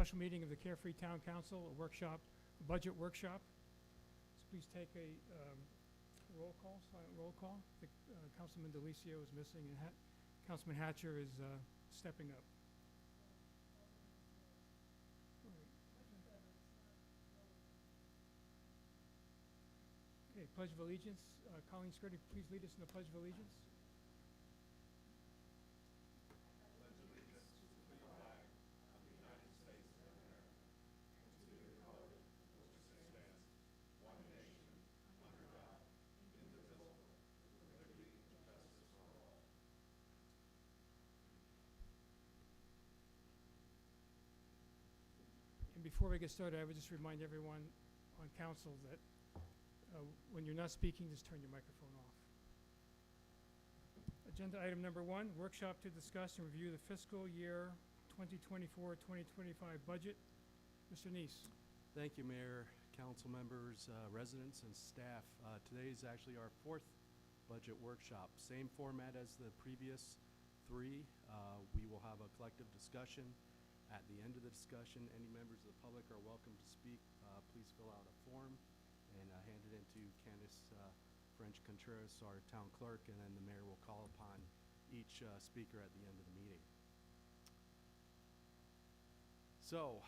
special meeting of the Carefree Town Council, a workshop, a budget workshop. So please take a roll call, silent roll call. I think Councilman DeLisio is missing, and Councilman Hatcher is stepping up. Okay, Pledge of Allegiance. Colleen Skirty, please lead us in the Pledge of Allegiance. And before we get started, I would just remind everyone on council that when you're not speaking, just turn your microphone off. Agenda item number 1, workshop to discuss and review the fiscal year 2024-2025 budget. Mr. Neese. Thank you, Mayor, council members, residents, and staff. Today is actually our 4th budget workshop. Same format as the previous 3. We will have a collective discussion. At the end of the discussion, any members of the public are welcome to speak. Please fill out a form and hand it in to Candace French-Contreras, our town clerk, and then the mayor will call upon each speaker at the end of the meeting. So,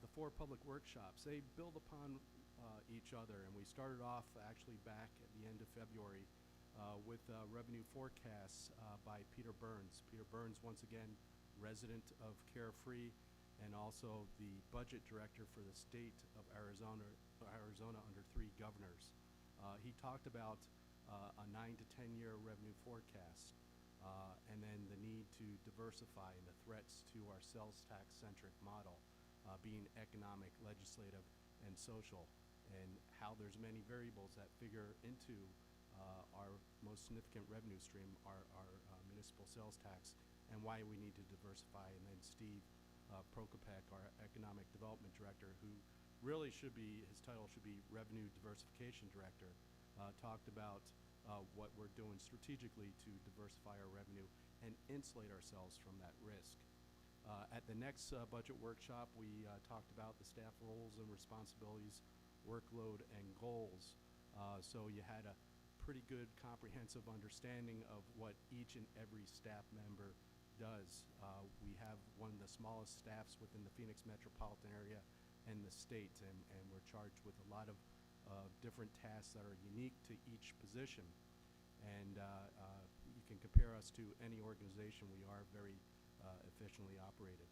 the 4 public workshops, they build upon each other, and we started off actually back at the end of February with revenue forecasts by Peter Burns. Peter Burns, once again, resident of Carefree, and also the budget director for the state of Arizona under 3 governors. He talked about a 9 to 10 year revenue forecast, and then the need to diversify and the threats to our sales tax centric model, being economic, legislative, and social, and how there's many variables that figure into our most significant revenue stream, our municipal sales tax, and why we need to diversify. And then Steve Prokopek, our economic development director, who really should be, his title should be Revenue Diversification Director, talked about what we're doing strategically to diversify our revenue and insulate ourselves from that risk. At the next budget workshop, we talked about the staff roles and responsibilities, workload, and goals. So you had a pretty good comprehensive understanding of what each and every staff member does. We have one of the smallest staffs within the Phoenix metropolitan area and the state, and we're charged with a lot of different tasks that are unique to each position. And you can compare us to any organization. We are very efficiently operated.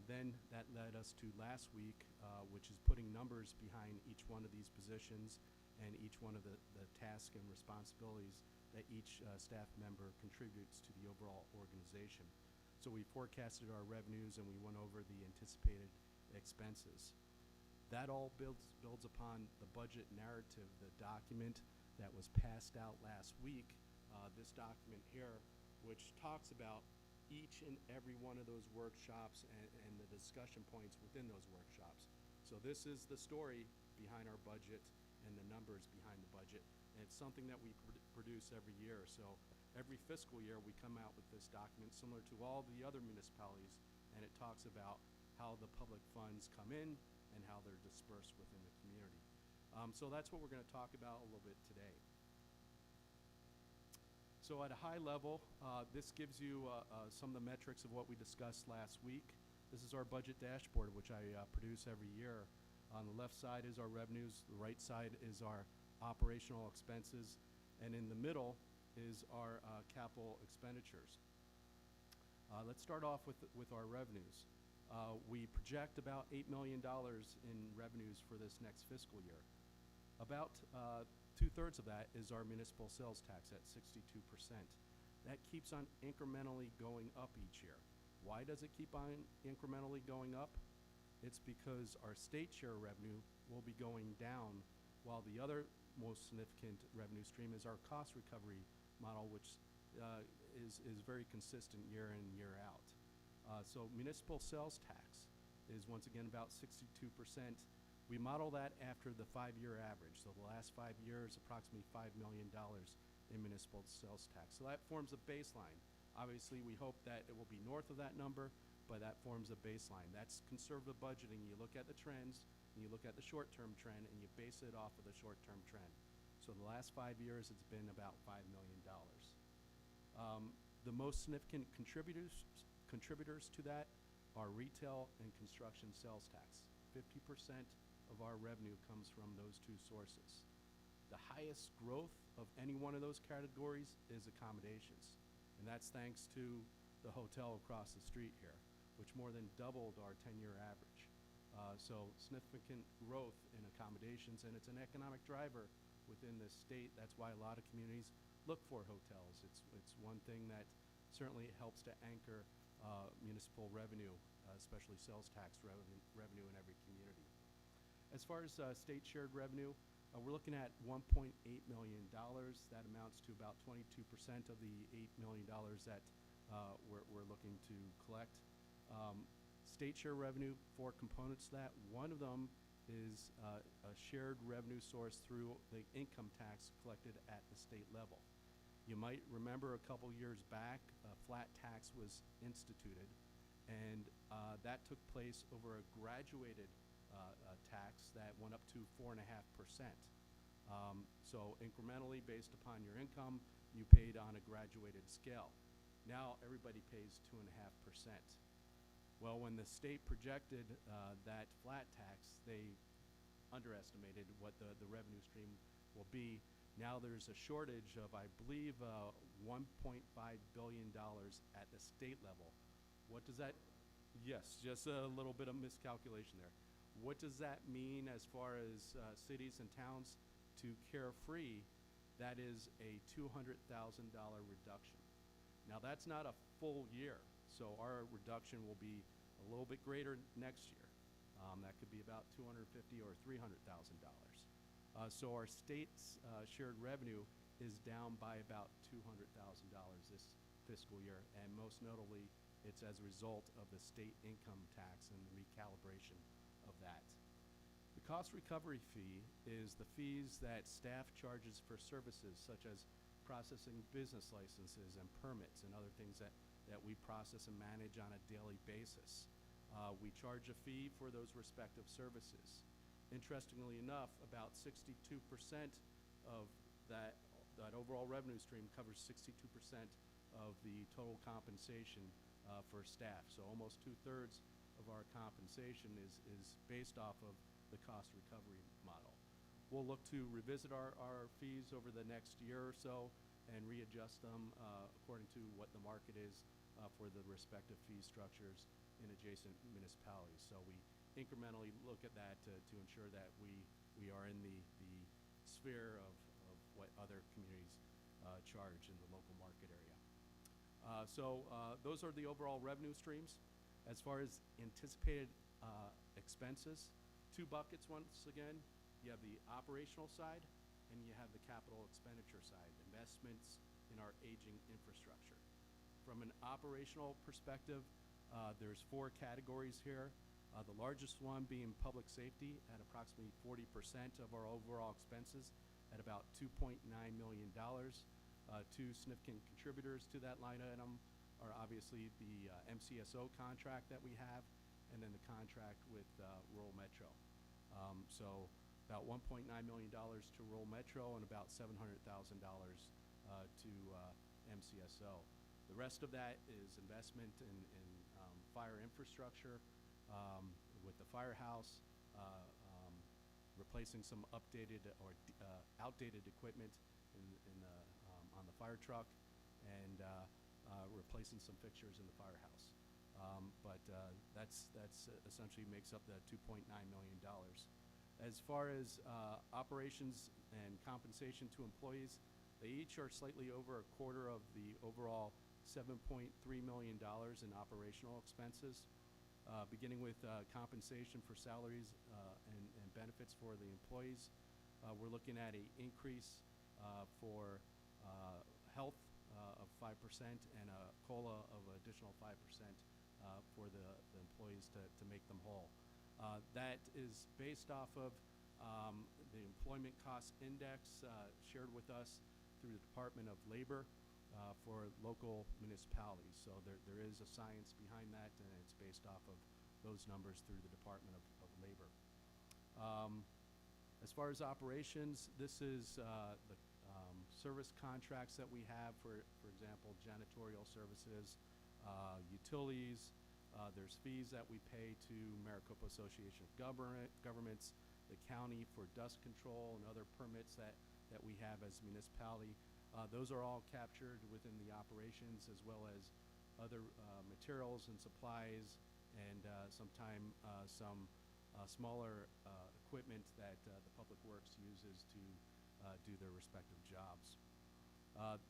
Then that led us to last week, which is putting numbers behind each one of these positions and each one of the tasks and responsibilities that each staff member contributes to the overall organization. So we forecasted our revenues and we went over the anticipated expenses. That all builds upon the budget narrative, the document that was passed out last week, this document here, which talks about each and every one of those workshops and the discussion points within those workshops. So this is the story behind our budget and the numbers behind the budget. And it's something that we produce every year. So every fiscal year we come out with this document similar to all the other municipalities, and it talks about how the public funds come in and how they're dispersed within the community. So that's what we're going to talk about a little bit today. So at a high level, this gives you some of the metrics of what we discussed last week. This is our budget dashboard, which I produce every year. On the left side is our revenues, the right side is our operational expenses, and in the middle is our capital expenditures. Let's start off with our revenues. We project about $8 million in revenues for this next fiscal year. About 2/3 of that is our municipal sales tax at 62%. That keeps on incrementally going up each year. Why does it keep on incrementally going up? It's because our state share revenue will be going down, while the other most significant revenue stream is our cost recovery model, which is very consistent year in, year out. So municipal sales tax is once again about 62%. We model that after the 5-year average. So the last 5 years, approximately $5 million in municipal sales tax. So that forms a baseline. Obviously, we hope that it will be north of that number, but that forms a baseline. That's conservative budgeting. You look at the trends, and you look at the short-term trend, and you base it off of the short-term trend. So the last 5 years, it's been about $5 million. The most significant contributors to that are retail and construction sales tax. 50% of our revenue comes from those two sources. The highest growth of any one of those categories is accommodations, and that's thanks to the hotel across the street here, which more than doubled our 10-year average. So significant growth in accommodations, and it's an economic driver within the state. That's why a lot of communities look for hotels. It's one thing that certainly helps to anchor municipal revenue, especially sales tax revenue in every community. As far as state shared revenue, we're looking at $1.8 million. That amounts to about 22% of the $8 million that we're looking to collect. State share revenue, 4 components to that. One of them is a shared revenue source through the income tax collected at the state level. You might remember a couple years back, a flat tax was instituted, and that took place over a graduated tax that went up to 4.5%. So incrementally, based upon your income, you paid on a graduated scale. Now everybody pays 2.5%. Well, when the state projected that flat tax, they underestimated what the revenue stream will be. Now there's a shortage of, I believe, $1.5 billion at the state level. What does that? Yes, just a little bit of miscalculation there. What does that mean as far as cities and towns to carefree? That is a $200,000 reduction. Now that's not a full year, so our reduction will be a little bit greater next year. That could be about $250,000 or $300,000. So our state's shared revenue is down by about $200,000 this fiscal year, and most notably, it's as a result of the state income tax and the recalibration of that. The cost recovery fee is the fees that staff charges for services such as processing business licenses and permits and other things that we process and manage on a daily basis. We charge a fee for those respective services. Interestingly enough, about 62% of that overall revenue stream covers 62% of the total compensation for staff. So almost 2/3 of our compensation is based off of the cost recovery model. We'll look to revisit our fees over the next year or so and readjust them according to what the market is for the respective fee structures in adjacent municipalities. So we incrementally look at that to ensure that we are in the sphere of what other communities charge in the local market area. So those are the overall revenue streams. As far as anticipated expenses, 2 buckets once again. You have the operational side and you have the capital expenditure side, investments in our aging infrastructure. From an operational perspective, there's 4 categories here. The largest one being public safety at approximately 40% of our overall expenses at about $2.9 million. 2 significant contributors to that line item are obviously the MCSO contract that we have and then the contract with Rural Metro. So about $1.9 million to Rural Metro and about $700,000 to MCSO. The rest of that is investment in fire infrastructure, with the firehouse, replacing some updated or outdated equipment on the fire truck, and replacing some fixtures in the firehouse. But that's essentially makes up the $2.9 million. As far as operations and compensation to employees, they each are slightly over a quarter of the overall $7.3 million in operational expenses. Beginning with compensation for salaries and benefits for the employees, we're looking at an increase for health of 5% and a COLA of additional 5% for the employees to make them whole. That is based off of the Employment Cost Index shared with us through the Department of Labor. for local municipalities. So there is a science behind that, and it's based off of those numbers through the Department of Labor. As far as operations, this is the service contracts that we have for example, janitorial services, utilities. There's fees that we pay to Maricopa Association of Governments, the county for dust control and other permits that we have as a municipality. Those are all captured within the operations, as well as other materials and supplies, and sometimes some smaller equipment that the Public Works uses to do their respective jobs.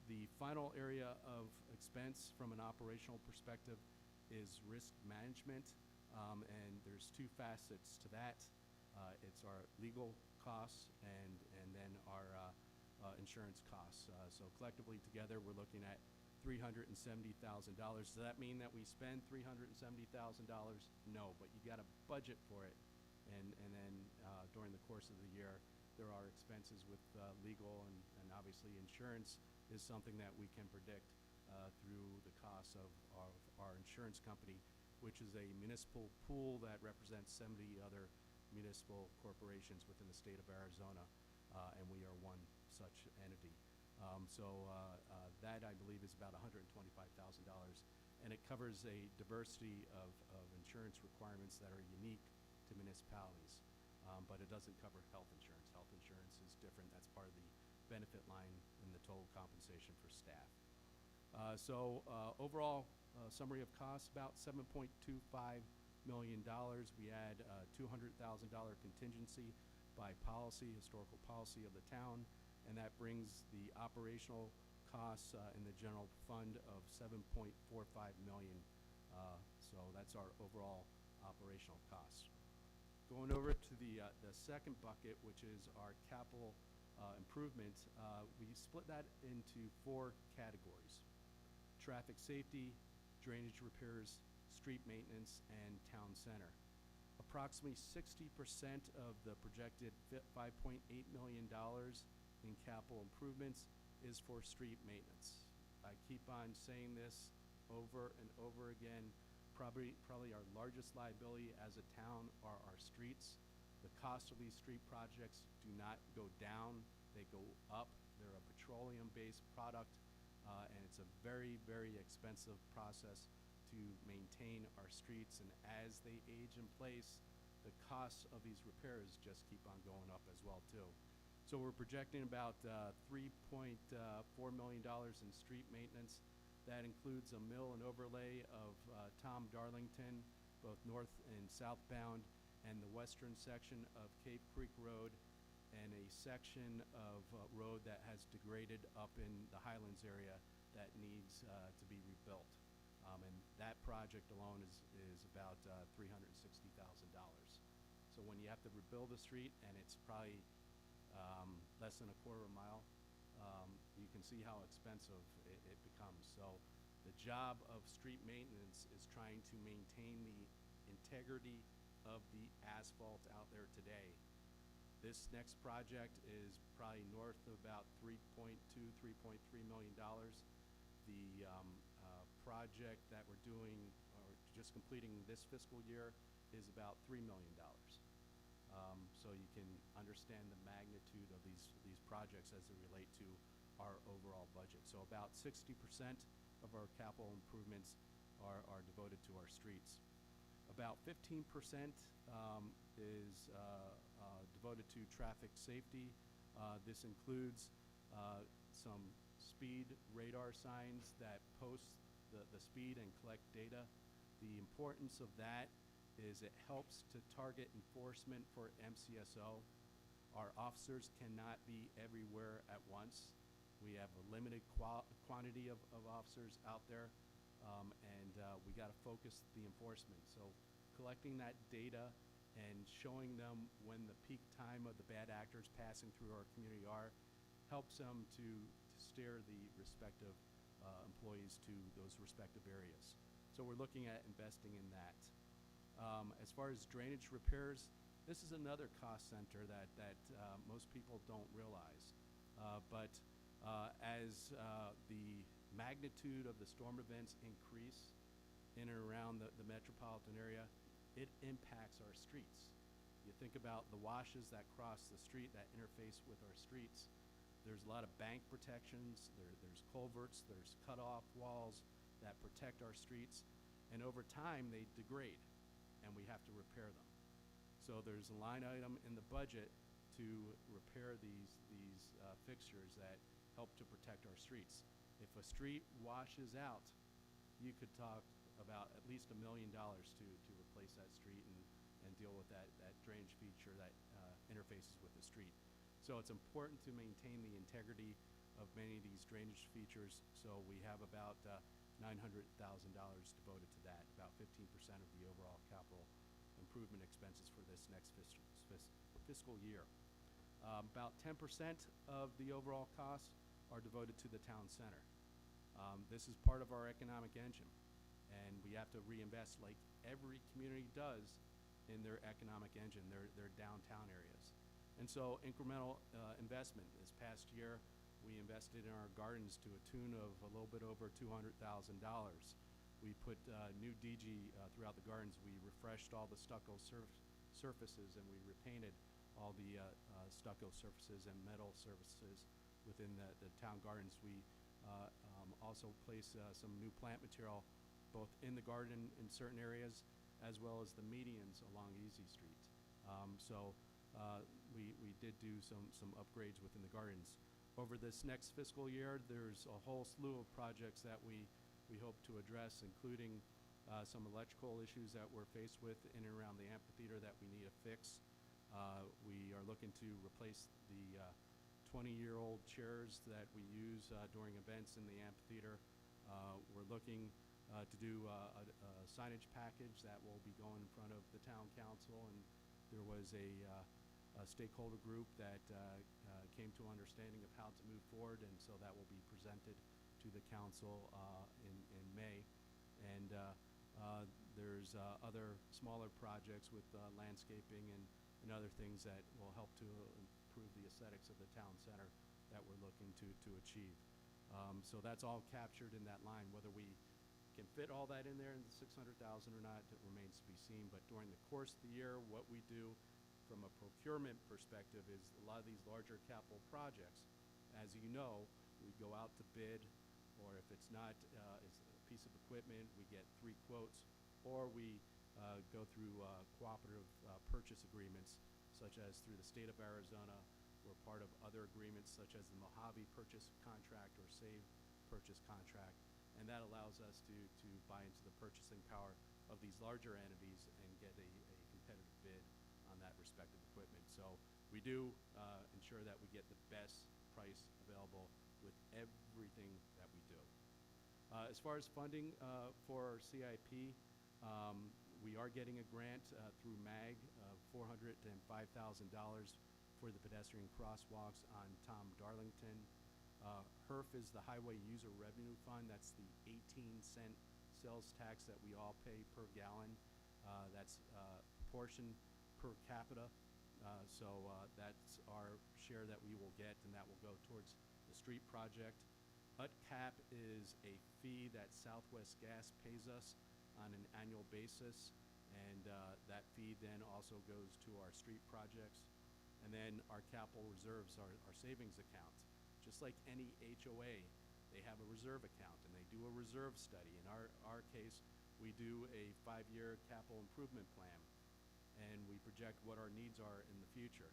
The final area of expense from an operational perspective is risk management, and there's two facets to that. It's our legal costs and then our insurance costs. So collectively together, we're looking at $370,000. Does that mean that we spend $370,000? No, but you got to budget for it. And then during the course of the year, there are expenses with legal and obviously insurance is something that we can predict through the costs of our insurance company, which is a municipal pool that represents 70 other municipal corporations within the state of Arizona, and we are one such entity. That, I believe, is about $125,000, and it covers a diversity of insurance requirements that are unique to municipalities, but it doesn't cover health insurance. Health insurance is different. That's part of the benefit line in the total compensation for staff. Overall summary of costs, about $7.25 million. We add $200,000 contingency by policy, historical policy of the town, and that brings the operational costs in the general fund of $7.45 million. So that's our overall operational costs. Going over to the second bucket, which is our capital improvement, we split that into 4 categories: traffic safety, drainage repairs, street maintenance, and town center. Approximately 60% of the projected $5.8 million in capital improvements is for street maintenance. I keep on saying this over and over again. Probably our largest liability as a town are our streets. The cost of these street projects do not go down, they go up. They're a petroleum-based product, and it's a very, very expensive process to maintain our streets. And as they age in place, the costs of these repairs just keep on going up as well too. So we're projecting about $3.4 million in street maintenance. That includes a mill and overlay of Tom Darlington, both north and southbound, and the western section of Cave Creek Road, and a section of road that has degraded up in the Highlands area that needs to be rebuilt. And that project alone is about $360,000. So when you have to rebuild a street and it's probably less than a quarter of a mile, you can see how expensive it becomes. So the job of street maintenance is trying to maintain the integrity of the asphalt out there today. This next project is probably north of about $3.3 million. The project that we're doing, or just completing this fiscal year, is about $3 million. So you can understand the magnitude of these projects as they relate to our overall budget. So about 60% of our capital improvements are devoted to our streets. About 15% is devoted to traffic safety. This includes some speed radar signs that post the speed and collect data. The importance of that is it helps to target enforcement for MCSO. Our officers cannot be everywhere at once. We have a limited quantity of officers out there, and we got to focus the enforcement. So collecting that data and showing them when the peak time of the bad actors passing through our community are helps them to steer the respective employees to those respective areas. So we're looking at investing in that. As far as drainage repairs, this is another cost center that most people don't realize. But as the magnitude of the storm events increase in and around the metropolitan area, it impacts our streets. You think about the washes that cross the street, that interface with our streets. There's a lot of bank protections, there's culverts, there's cutoff walls that protect our streets, and over time they degrade, and we have to repair them. So there's a line item in the budget to repair these fixtures that help to protect our streets. If a street washes out, you could talk about at least $1 million to replace that street and deal with that drainage feature that interfaces with the street. So it's important to maintain the integrity of many of these drainage features. So we have about $900,000 devoted to that, about 15% of the overall capital improvement expenses for this next fiscal year. About 10% of the overall costs are devoted to the town center. This is part of our economic engine, and we have to reinvest, like every community does, in their economic engine, their downtown areas. And so incremental investment. This past year, we invested in our gardens to a tune of a little bit over $200,000. We put new DG throughout the gardens. We refreshed all the stucco surfaces, and we repainted all the stucco surfaces and metal surfaces within the town gardens. We also placed some new plant material both in the garden in certain areas as well as the medians along Easy Street. We did do some upgrades within the gardens. Over this next fiscal year, there's a whole slew of projects that we hope to address, including some electrical issues that we're faced with in and around the amphitheater that we need to fix. We are looking to replace the 20-year-old chairs that we use during events in the amphitheater. We're looking to do a signage package that will be going in front of the town council, and there was a stakeholder group that came to understanding of how to move forward, and so that will be presented to the council in May. And there's other smaller projects with landscaping and other things that will help to improve the aesthetics of the town center that we're looking to achieve. So that's all captured in that line. Whether we can fit all that in there in the $600,000 or not, it remains to be seen. But during the course of the year, what we do from a procurement perspective is a lot of these larger capital projects, as you know, we go out to bid, or if it's not it's a piece of equipment, we get 3 quotes, or we go through cooperative purchase agreements, such as through the state of Arizona. We're part of other agreements such as the Mojave purchase contract or SAVE purchase contract, and that allows us to buy into the purchasing power of these larger entities and get a competitive bid on that respective equipment. So we do ensure that we get the best price available with everything that we do. As far as funding for our CIP, we are getting a grant through MAG of $405,000 for the pedestrian crosswalks on Tom Darlington. HERF is the Highway User Revenue Fund. That's the 18-cent sales tax that we all pay per gallon. That's proportion per capita. So that's our share that we will get, and that will go towards the street project. UTCAP is a fee that Southwest Gas pays us on an annual basis, and that fee then also goes to our street projects. And then our capital reserves, our savings account. Just like any HOA, they have a reserve account, and they do a reserve study. In our case, we do a 5-year capital improvement plan, and we project what our needs are in the future.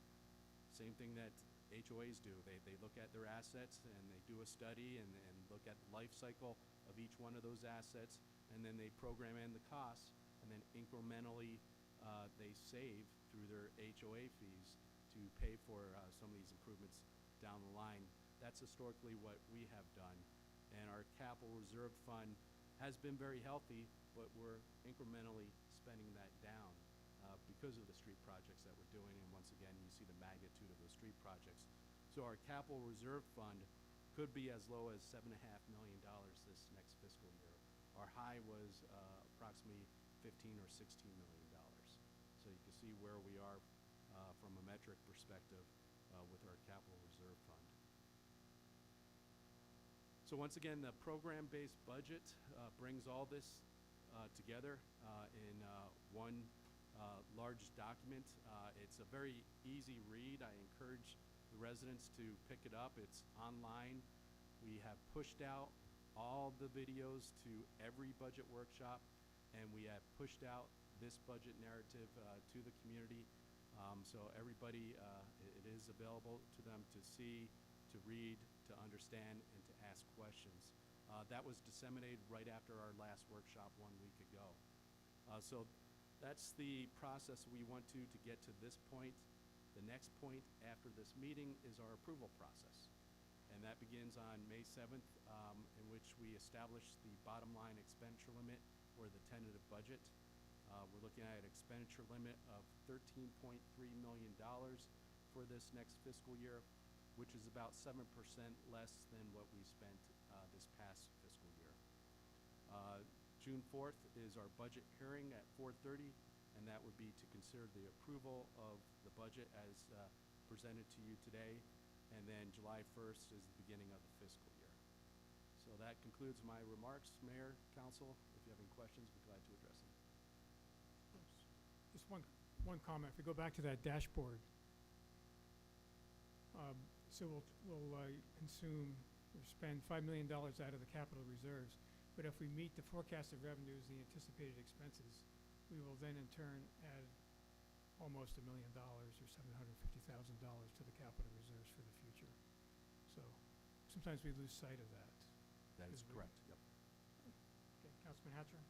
Same thing that HOAs do. They look at their assets, and they do a study and look at the life cycle of each one of those assets, and then they program in the costs, and then incrementally they save through their HOA fees to pay for some of these improvements down the line. That's historically what we have done, and our capital reserve fund has been very healthy, but we're incrementally spending that down because of the street projects that we're doing, and once again, you see the magnitude of those street projects. So our capital reserve fund could be as low as $7.5 million this next fiscal year. Our high was approximately $15 or $16 million. So you can see where we are from a metric perspective with our capital reserve fund. So once again, the program-based budget brings all this together in one large document. It's a very easy read. I encourage the residents to pick it up. It's online. We have pushed out all the videos to every budget workshop, and we have pushed out this budget narrative to the community. So everybody, it is available to them to see, to read, to understand, and to ask questions. That was disseminated right after our last workshop 1 week ago. So that's the process we went to get to this point. The next point after this meeting is our approval process. And that begins on May 7th, in which we establish the bottom line expenditure limit for the tentative budget. We're looking at an expenditure limit of $13.3 million for this next fiscal year, which is about 7% less than what we spent this past fiscal year. June 4th is our budget hearing at 4:30, and that would be to consider the approval of the budget as presented to you today. And then July 1st is the beginning of the fiscal year. So that concludes my remarks. Mayor, Council, if you have any questions, we'd be glad to address them. Just one comment. If we go back to that dashboard, so we'll consume or spend $5 million out of the capital reserves. But if we meet the forecasted revenues, the anticipated expenses, we will then in turn add almost $1 million or $750,000 to the capital reserves for the future. So sometimes we lose sight of that. That is correct. Yep. Okay, Councilman Hatcher?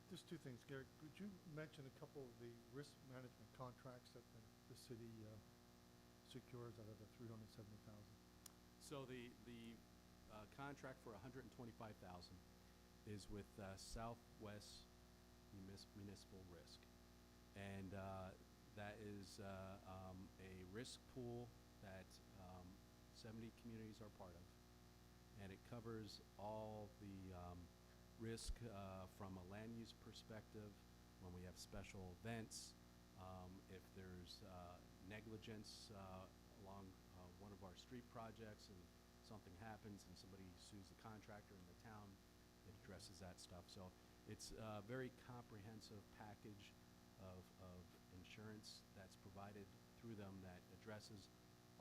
Just two things, Gary. Could you mention a couple of the risk management contracts that the city secures out of the $370,000? So the contract for $125,000 is with Southwest Municipal Risk, and that is a risk pool that 70 communities are part of, and it covers all the risk from a land use perspective when we have special events, if there's negligence along one of our street projects and something happens and somebody sues the contractor in the town, it addresses that stuff. So it's a very comprehensive package of insurance that's provided through them that addresses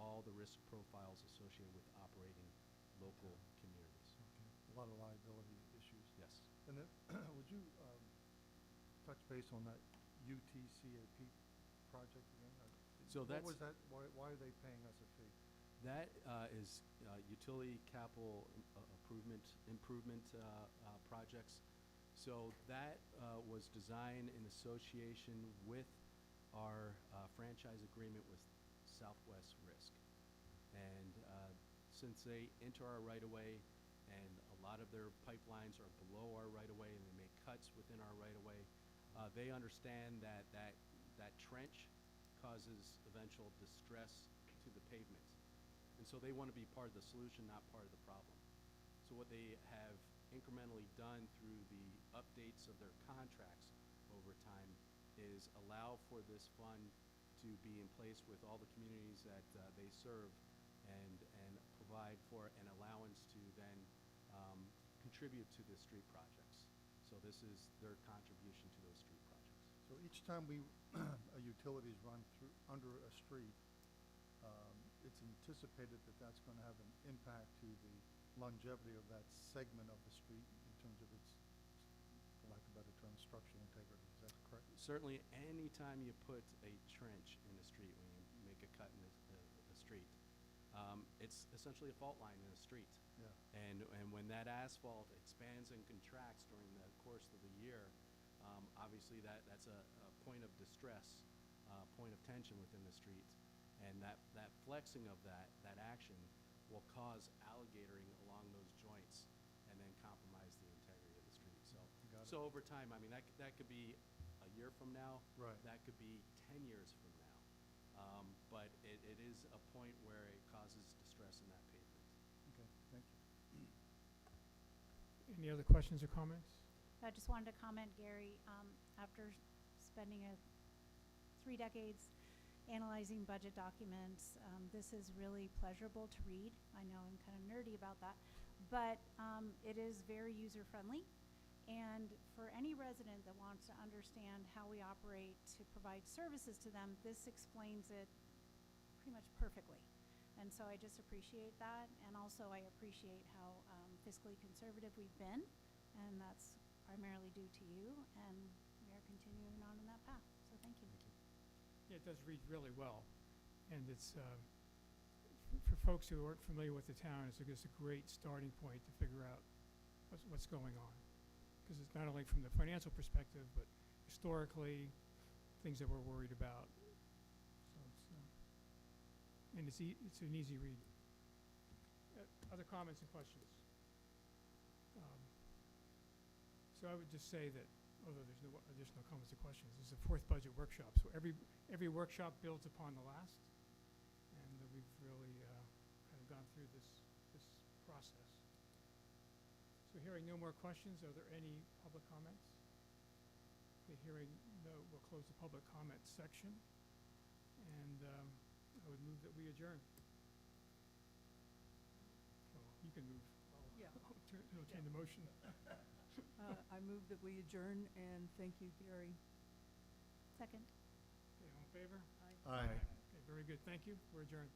all the risk profiles associated with operating local communities. Okay. A lot of liability issues. Yes. And then would you touch base on that UTCAP project again? So what was that? Why are they paying us a fee? That is utility capital improvement projects. So that was designed in association with our franchise agreement with Southwest Risk. And since they enter our right-of-way and a lot of their pipelines are below our right-of-way and they make cuts within our right-of-way, they understand that trench causes eventual distress to the pavement. And so they want to be part of the solution, not part of the problem. So what they have incrementally done through the updates of their contracts over time is allow for this fund to be in place with all the communities that they serve and provide for an allowance to then contribute to the street projects. So this is their contribution to those street projects. So each time a utility is run through under a street, it's anticipated that that's going to have an impact to the longevity of that segment of the street in terms of its, for lack of a better term, structural integrity. Is that correct? Certainly, any time you put a trench in a street, when you make a cut in a street, it's essentially a fault line in a street. Yeah. And when that asphalt expands and contracts during the course of the year, obviously that's a point of distress, point of tension within the street. And that flexing of that action will cause alligatoring along those joints and then compromise the integrity of the street. So over time, I mean, that could be a year from now. Right. That could be 10 years from now. But it is a point where it causes distress in that pavement. Okay, thank you. Any other questions or comments? I just wanted to comment, Gary, after spending 3 decades analyzing budget documents. This is really pleasurable to read. I know I'm kind of nerdy about that, but it is very user-friendly. And for any resident that wants to understand how we operate to provide services to them, this explains it pretty much perfectly. And so I just appreciate that. And also I appreciate how fiscally conservative we've been. And that's primarily due to you. And we are continuing on in that path. So thank you. Yeah, it does read really well. And it's, for folks who aren't familiar with the town, it's just a great starting point to figure out what's going on. Because it's not only from the financial perspective, but historically, things that we're worried about. So it's, and it's an easy read. Other comments and questions? So I would just say that, although there's no additional comments or questions, this is the fourth budget workshop. So every workshop builds upon the last, and we've really kind of gone through this process. So hearing no more questions, are there any public comments? Okay, hearing no, we'll close the public comment section, and I would move that we adjourn. Well, you can move. Yeah. I'll entertain the motion. I move that we adjourn, and thank you, Gary. Second. Okay, all in favor? Aye. Okay, very good. Thank you. We're adjourned.